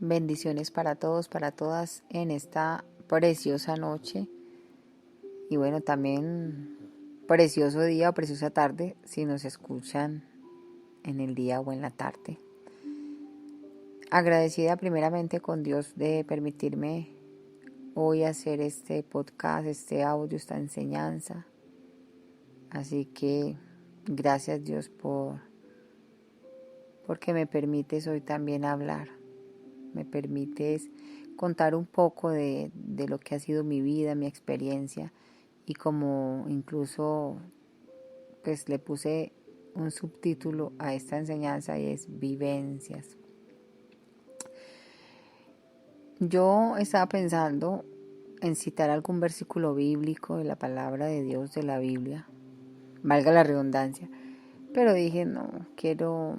Bendiciones para todos, para todas en esta preciosa noche y bueno, también precioso día o preciosa tarde si nos escuchan en el día o en la tarde. Agradecida primeramente con Dios de permitirme hoy hacer este podcast, este audio, esta enseñanza. Así que gracias Dios porque me permites hoy también hablar. Me permites contar un poco de lo que ha sido mi vida, mi experiencia y como incluso pues le puse un subtítulo a esta enseñanza y es vivencias. Yo estaba pensando en citar algún versículo bíblico de la palabra de Dios de la Biblia, valga la redundancia, pero dije no, quiero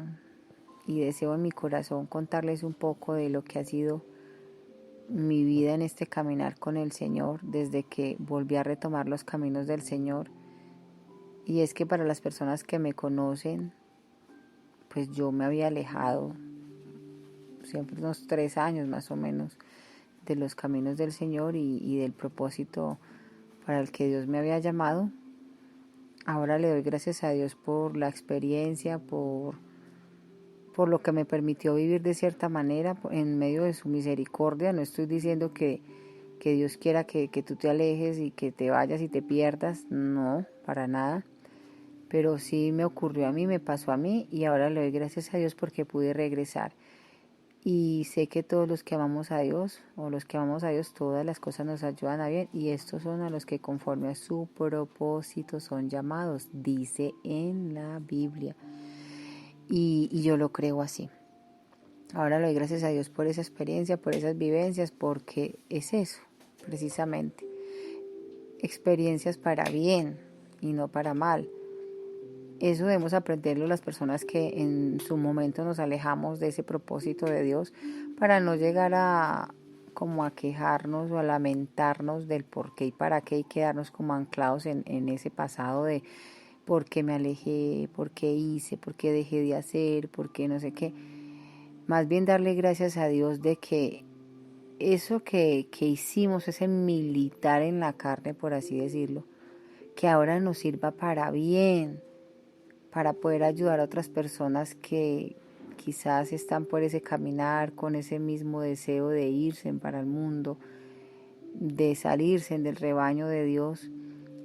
y deseo en mi corazón contarles un poco de lo que ha sido mi vida en este caminar con el Señor desde que volví a retomar los caminos del Señor. Y es que para las personas que me conocen, pues yo me había alejado siempre unos 3 años más o menos de los caminos del Señor y del propósito para el que Dios me había llamado. Ahora le doy gracias a Dios por la experiencia, por lo que me permitió vivir de cierta manera en medio de su misericordia. No estoy diciendo que Dios quiera que tú te alejes y que te vayas y te pierdas, no, para nada. Pero sí me ocurrió a mí, me pasó a mí y ahora le doy gracias a Dios porque pude regresar. Y sé que todos los que amamos a Dios, o los que amamos a Dios, todas las cosas nos ayudan a bien. Y estos son a los que conforme a su propósito son llamados, dice en la Biblia. Y yo lo creo así. Ahora le doy gracias a Dios por esa experiencia, por esas vivencias, porque es eso, precisamente. Experiencias para bien y no para mal. Eso debemos aprenderlo las personas que en su momento nos alejamos de ese propósito de Dios para no llegar a como a quejarnos o a lamentarnos del por qué y para qué y quedarnos como anclados en ese pasado de por qué me alejé, por qué hice, por qué dejé de hacer, por qué no sé qué. Más bien darle gracias a Dios de que eso que hicimos, ese militar en la carne, por así decirlo, que ahora nos sirva para bien, para poder ayudar a otras personas que quizás están por ese caminar con ese mismo deseo de irse para el mundo, de salirse del rebaño de Dios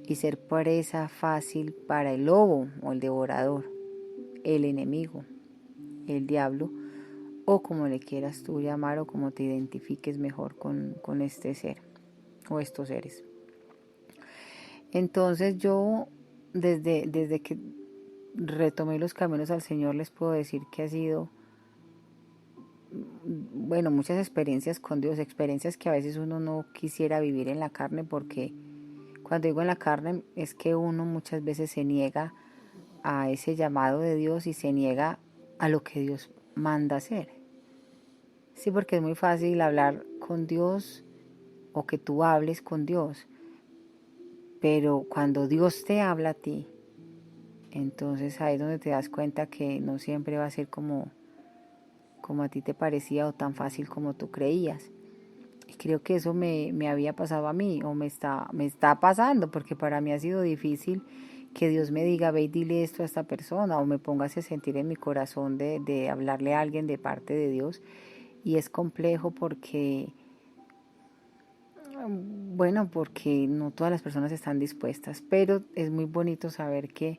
y ser presa fácil para el lobo o el devorador, el enemigo, el diablo, o como le quieras tú llamar o como te identifiques mejor con este ser o estos seres. Entonces yo desde que retomé los caminos al Señor les puedo decir que ha sido, bueno, muchas experiencias con Dios, experiencias que a veces uno no quisiera vivir en la carne porque cuando digo en la carne es que uno muchas veces se niega a ese llamado de Dios y se niega a lo que Dios manda hacer. Sí, porque es muy fácil hablar con Dios o que tú hables con Dios, pero cuando Dios te habla a ti, entonces ahí es donde te das cuenta que no siempre va a ser como a ti te parecía o tan fácil como tú creías. Y creo que eso me había pasado a mí o me está pasando porque para mí ha sido difícil que Dios me diga ve y dile esto a esta persona o me póngase a sentir en mi corazón de hablarle a alguien de parte de Dios. Y es complejo porque no todas las personas están dispuestas, pero es muy bonito saber que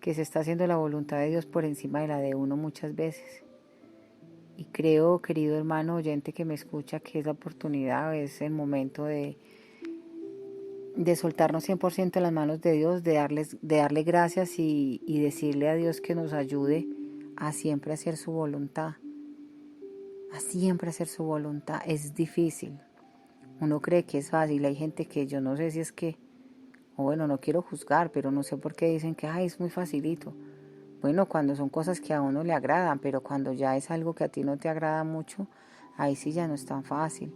se está haciendo la voluntad de Dios por encima de la de uno muchas veces. Y creo, querido hermano oyente que me escucha, que es la oportunidad, es el momento de soltarnos 100% en las manos de Dios, de darle gracias y decirle a Dios que nos ayude a siempre hacer su voluntad. A siempre hacer su voluntad. Es difícil. Uno cree que es fácil. Hay gente que yo no sé si es que, o bueno, no quiero juzgar, pero no sé por qué dicen que es muy facilito. Bueno, cuando son cosas que a uno le agradan, pero cuando ya es algo que a ti no te agrada mucho, ahí sí ya no es tan fácil.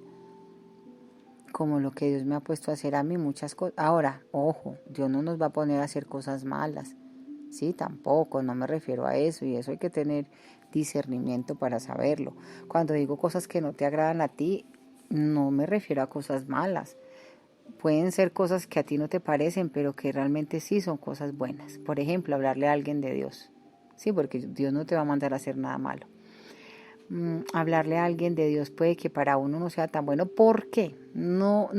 Como lo que Dios me ha puesto a hacer a mí muchas cosas. Ahora, ojo, Dios no nos va a poner a hacer cosas malas. Sí, tampoco, no me refiero a eso. Y eso hay que tener discernimiento para saberlo. Cuando digo cosas que no te agradan a ti, no me refiero a cosas malas. Pueden ser cosas que a ti no te parecen, pero que realmente sí son cosas buenas. Por ejemplo, hablarle a alguien de Dios. Sí, porque Dios no te va a mandar a hacer nada malo. Hablarle a alguien de Dios puede que para uno no sea tan bueno. ¿Por qué? No,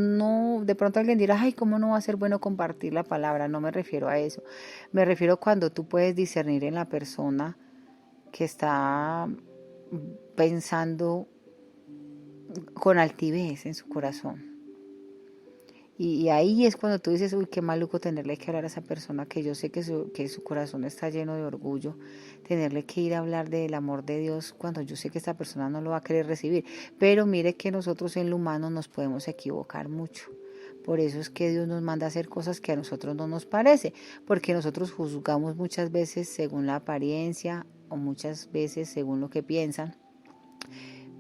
de pronto alguien dirá, ay, ¿cómo no va a ser bueno compartir la palabra? No me refiero a eso. Me refiero cuando tú puedes discernir en la persona que está pensando con altivez en su corazón. Y ahí es cuando tú dices, uy, qué maluco tenerle que hablar a esa persona que yo sé que su corazón está lleno de orgullo, tenerle que ir a hablar del amor de Dios cuando yo sé que esta persona no lo va a querer recibir. Pero mire que nosotros en lo humano nos podemos equivocar mucho. Por eso es que Dios nos manda a hacer cosas que a nosotros no nos parece, porque nosotros juzgamos muchas veces según la apariencia o muchas veces según lo que piensan.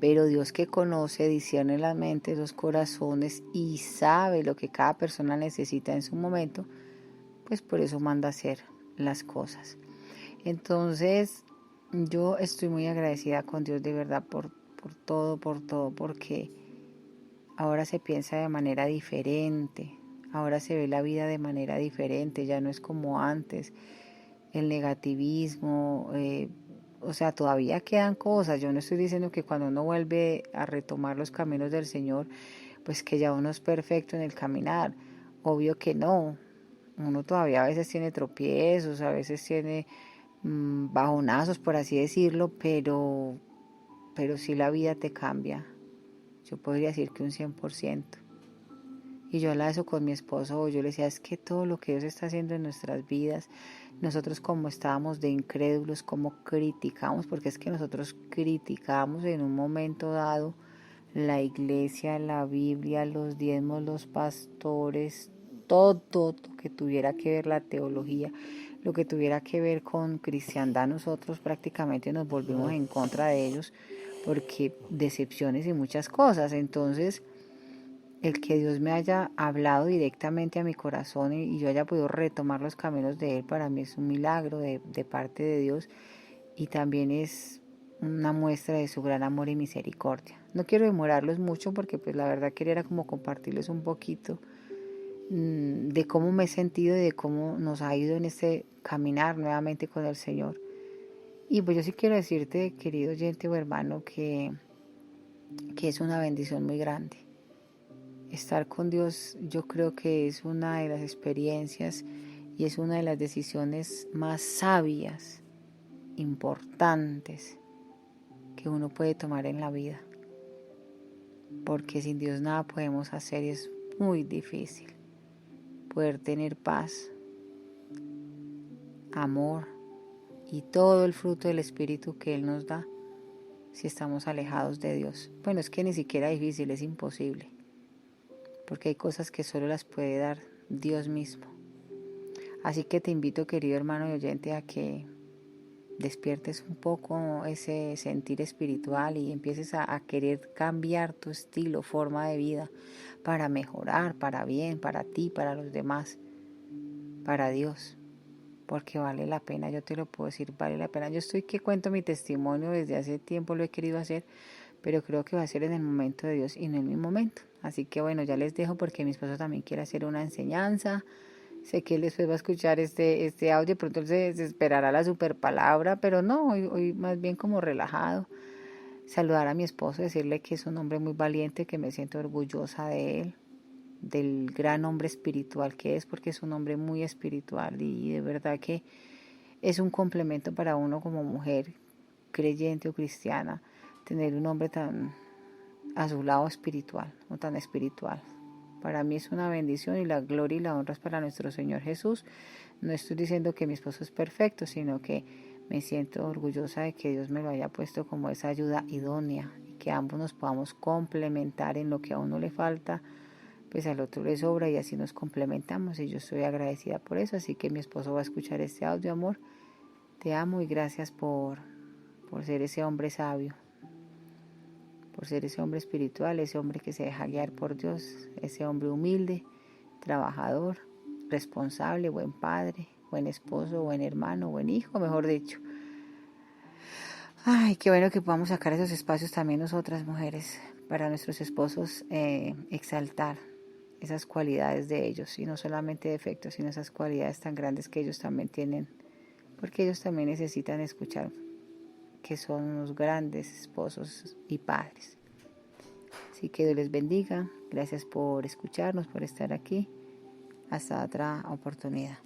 Pero Dios, que conoce, discierne la mente, los corazones y sabe lo que cada persona necesita en su momento, pues por eso manda a hacer las cosas. Entonces, yo estoy muy agradecida con Dios de verdad por todo, porque ahora se piensa de manera diferente, ahora se ve la vida de manera diferente, ya no es como antes, el negativismo, o sea, todavía quedan cosas. Yo no estoy diciendo que cuando uno vuelve a retomar los caminos del Señor, pues que ya uno es perfecto en el caminar. Obvio que no. Uno todavía a veces tiene tropiezos, a veces tiene bajonazos, por así decirlo, pero sí la vida te cambia. Yo podría decir que un 100%. Y yo hablaba eso con mi esposo, yo le decía, es que todo lo que Dios está haciendo en nuestras vidas, nosotros como estábamos de incrédulos, como criticamos, porque es que nosotros criticamos en un momento dado la iglesia, la Biblia, los diezmos, los pastores, todo lo que tuviera que ver la teología, lo que tuviera que ver con cristiandad, nosotros prácticamente nos volvimos en contra de ellos, porque decepciones y muchas cosas. Entonces, el que Dios me haya hablado directamente a mi corazón y yo haya podido retomar los caminos de Él, para mí es un milagro de parte de Dios, y también es una muestra de su gran amor y misericordia. No quiero demorarlos mucho porque pues la verdad quería como compartirles un poquito de cómo me he sentido y de cómo nos ha ido en este caminar nuevamente con el Señor. Y pues yo sí quiero decirte, querido oyente o hermano, que es una bendición muy grande. Estar con Dios, yo creo que es una de las experiencias y es una de las decisiones más sabias, importantes, que uno puede tomar en la vida. Porque sin Dios nada podemos hacer y es muy difícil poder tener paz, amor y todo el fruto del Espíritu que Él nos da si estamos alejados de Dios. Bueno, es que ni siquiera difícil, es imposible. Porque hay cosas que solo las puede dar Dios mismo. Así que te invito, querido hermano y oyente, a que despiertes un poco ese sentir espiritual y empieces a querer cambiar tu estilo, forma de vida, para mejorar, para bien, para ti, para los demás, para Dios. Porque vale la pena, yo te lo puedo decir, vale la pena. Yo estoy que cuento mi testimonio, desde hace tiempo lo he querido hacer, pero creo que va a ser en el momento de Dios y no en mi momento. Así que bueno, ya les dejo porque mi esposo también quiere hacer una enseñanza. Sé que él después va a escuchar este audio, pronto se esperará la super palabra, pero no, hoy más bien como relajado. Saludar a mi esposo, decirle que es un hombre muy valiente, que me siento orgullosa de él, del gran hombre espiritual que es, porque es un hombre muy espiritual y de verdad que es un complemento para uno como mujer creyente o cristiana, tener un hombre tan a su lado espiritual o tan espiritual. Para mí es una bendición y la gloria y la honra es para nuestro Señor Jesús. No estoy diciendo que mi esposo es perfecto, sino que me siento orgullosa de que Dios me lo haya puesto como esa ayuda idónea y que ambos nos podamos complementar en lo que a uno le falta, pues al otro le sobra y así nos complementamos y yo estoy agradecida por eso. Así que mi esposo va a escuchar este audio, amor. Te amo y gracias por ser ese hombre sabio, por ser ese hombre espiritual, ese hombre que se deja guiar por Dios, ese hombre humilde, trabajador, responsable, buen padre, buen esposo, buen hermano, buen hijo, mejor dicho. Ay, qué bueno que podamos sacar esos espacios también nosotras mujeres para nuestros esposos, exaltar esas cualidades de ellos y no solamente defectos, sino esas cualidades tan grandes que ellos también tienen, porque ellos también necesitan escuchar que son unos grandes esposos y padres. Así que Dios les bendiga, gracias por escucharnos, por estar aquí, hasta otra oportunidad.